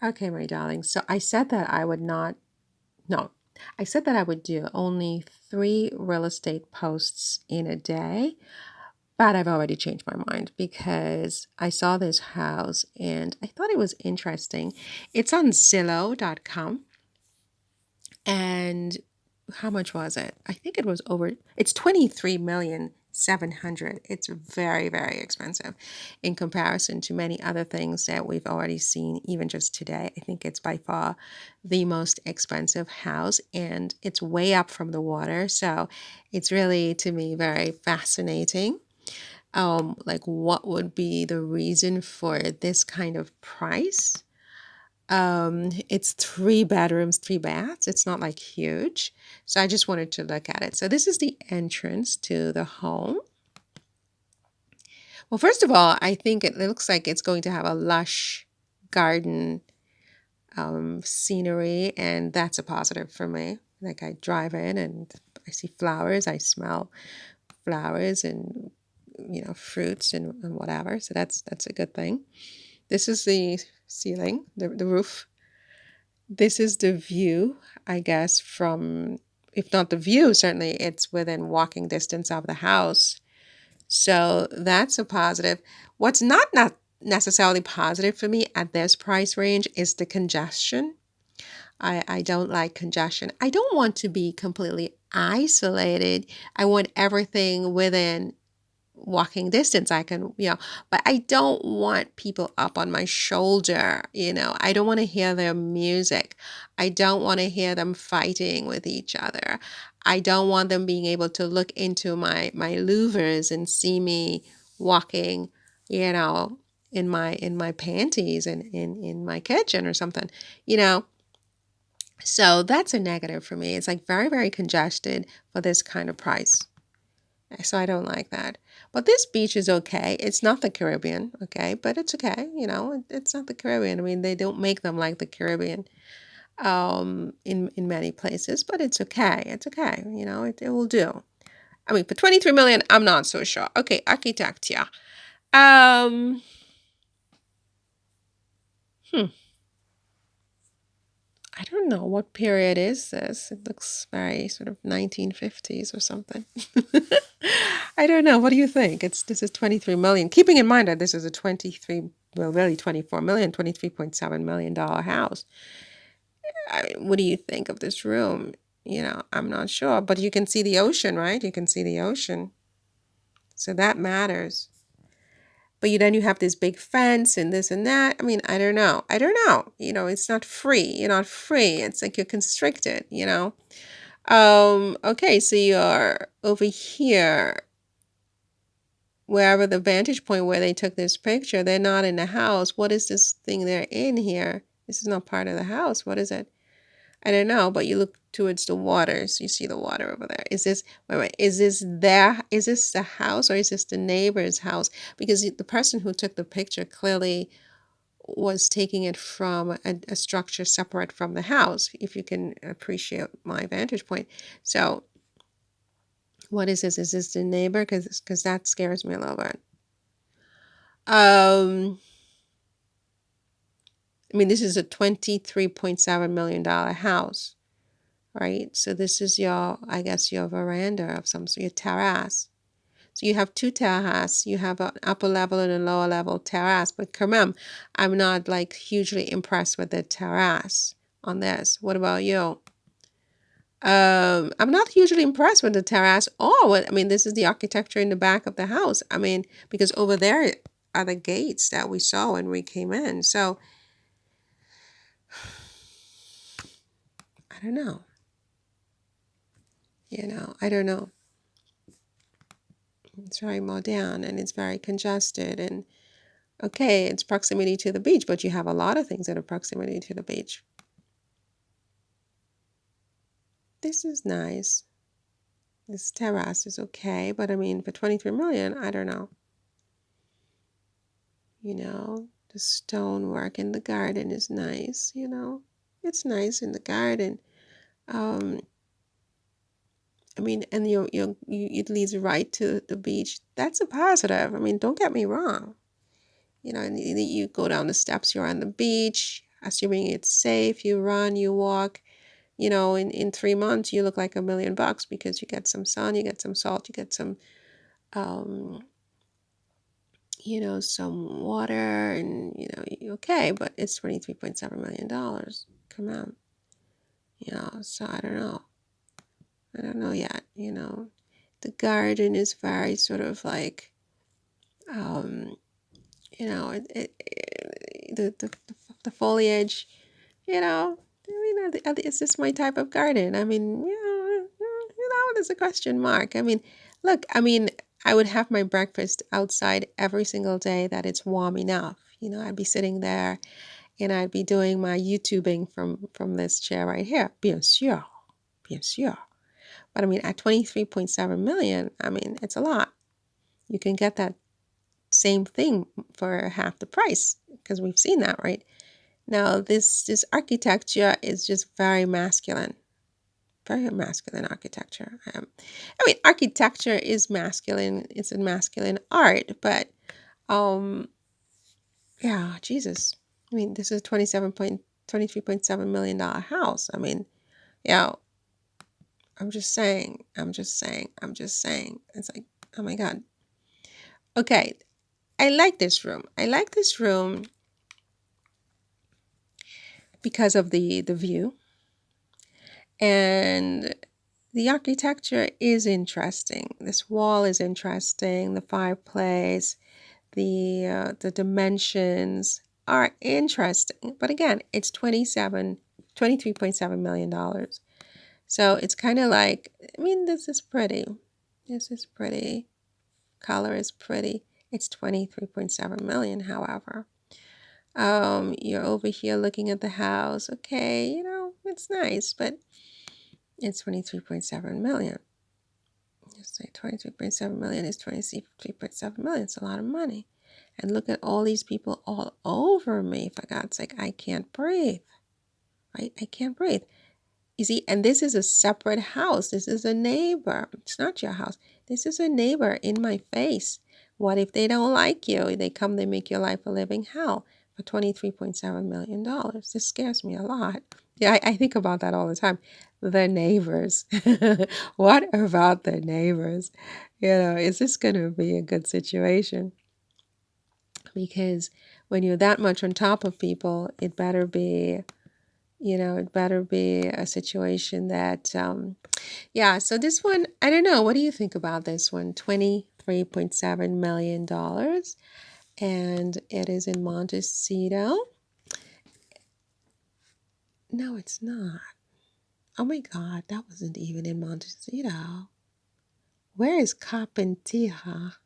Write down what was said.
Okay, my darling. So I said that I would not, no, I said that I would do only 3 real estate posts in a day, but I've already changed my mind because I saw this house and I thought it was interesting. It's on Zillow.com. And how much was it? I think it was over, it's 23,700,000. It's very, very expensive in comparison to many other things that we've already seen, even just today. I think it's by far the most expensive house and it's way up from the water. So it's really, to me, very fascinating. Like what would be the reason for this kind of price? It's 3 bedrooms, 3 baths. It's not like huge. So I just wanted to look at it. So this is the entrance to the home. Well, first of all, I think it looks like it's going to have a lush garden scenery, and that's a positive for me. Like I drive in and I see flowers, I smell flowers and fruits and whatever. So that's a good thing. This is the ceiling, the roof. This is the view, I guess, from, if not the view, certainly it's within walking distance of the house. So that's a positive. What's not necessarily positive for me at this price range is the congestion. I don't like congestion. I don't want to be completely isolated. I want everything within walking distance. I can, but I don't want people up on my shoulder. I don't want to hear their music. I don't want to hear them fighting with each other. I don't want them being able to look into my louvers and see me walking, in my panties and in my kitchen or something, you know. So that's a negative for me. It's like very, very congested for this kind of price. So I don't like that. But this beach is okay. It's not the Caribbean, okay, but it's okay. It's not the Caribbean. I mean, they don't make them like the Caribbean in many places, but it's okay. It's okay. It will do. I mean, for 23 million, I'm not so sure. Okay, architecture. Um, hmm. I don't know what period is this. It looks very sort of 1950s or something. I don't know. What do you think? This is 23 million. Keeping in mind that this is a 23, well, really 24 million, $23.7 million house. What do you think of this room? I'm not sure, but you can see the ocean, right? You can see the ocean. So that matters. But then you have this big fence and this and that. I mean, I don't know. I don't know. It's not free. You're not free. It's like you're constricted. Okay, so you're over here, wherever the vantage point where they took this picture. They're not in the house. What is this thing they're in here? This is not part of the house. What is it? I don't know, but you look towards the water, so you see the water over there. Wait, is this the house or is this the neighbor's house? Because the person who took the picture clearly was taking it from a structure separate from the house, if you can appreciate my vantage point. So what is this? Is this the neighbor? Because that scares me a little bit. I mean, this is a $23.7 million house, right? So this is I guess your veranda of some sort, your terrace. So you have two terraces. You have an upper level and a lower level terrace. But remember, I'm not like hugely impressed with the terrace on this. What about you? I'm not hugely impressed with the terrace I mean, this is the architecture in the back of the house. I mean, because over there are the gates that we saw when we came in. So I don't know. I don't know. It's very modern and it's very congested and okay, it's proximity to the beach, but you have a lot of things that are proximity to the beach. This is nice. This terrace is okay, but I mean, for 23 million, I don't know. The stonework in the garden is nice, It's nice in the garden. Um, I mean, and it leads right to the beach. That's a positive. I mean, don't get me wrong. And you go down the steps, you're on the beach. assuming it's safe, you run, you walk, in 3 months, you look like $1 million because you get some sun, you get some salt, you get some, um, some water, and, okay, but it's $23.7 million. Come on, so I don't know. I don't know yet, The garden is very sort of like, um, the foliage, is this my type of garden? I mean, there's a question mark. I mean, look, I would have my breakfast outside every single day that it's warm enough. I'd be sitting there and I'd be doing my YouTubing from this chair right here. Bien sûr, bien sûr. But at 23.7 million, it's a lot. You can get that same thing for half the price because we've seen that, right? Now, this architecture is just very masculine architecture. Architecture is masculine. It's a masculine art, but yeah, Jesus. This is a $23.7 million house. Yeah, I'm just saying. It's like, oh my God. Okay, I like this room. Because of the view, and the architecture is interesting. This wall is interesting. The fireplace, the dimensions are interesting. But again, it's $23.7 million. So it's kind of like, this is pretty. This is pretty. Color is pretty. It's 23.7 million, however. You're over here looking at the house. Okay, it's nice, but it's 23.7 million. Just say 23.7 million is 23.7 million. It's a lot of money. And look at all these people all over me. For God's sake, I can't breathe. Right? I can't breathe. You see, and this is a separate house. This is a neighbor. It's not your house. This is a neighbor in my face. What if they don't like you? They come, they make your life a living hell for $23.7 million. This scares me a lot. Yeah, I think about that all the time. The neighbors. What about the neighbors? Is this going to be a good situation? Because when you're that much on top of people, it better be a situation that, yeah. So this one, I don't know. What do you think about this one? $23.7 million. And it is in Montecito. No, it's not. Oh my God, that wasn't even in Montecito. Where is Carpintera?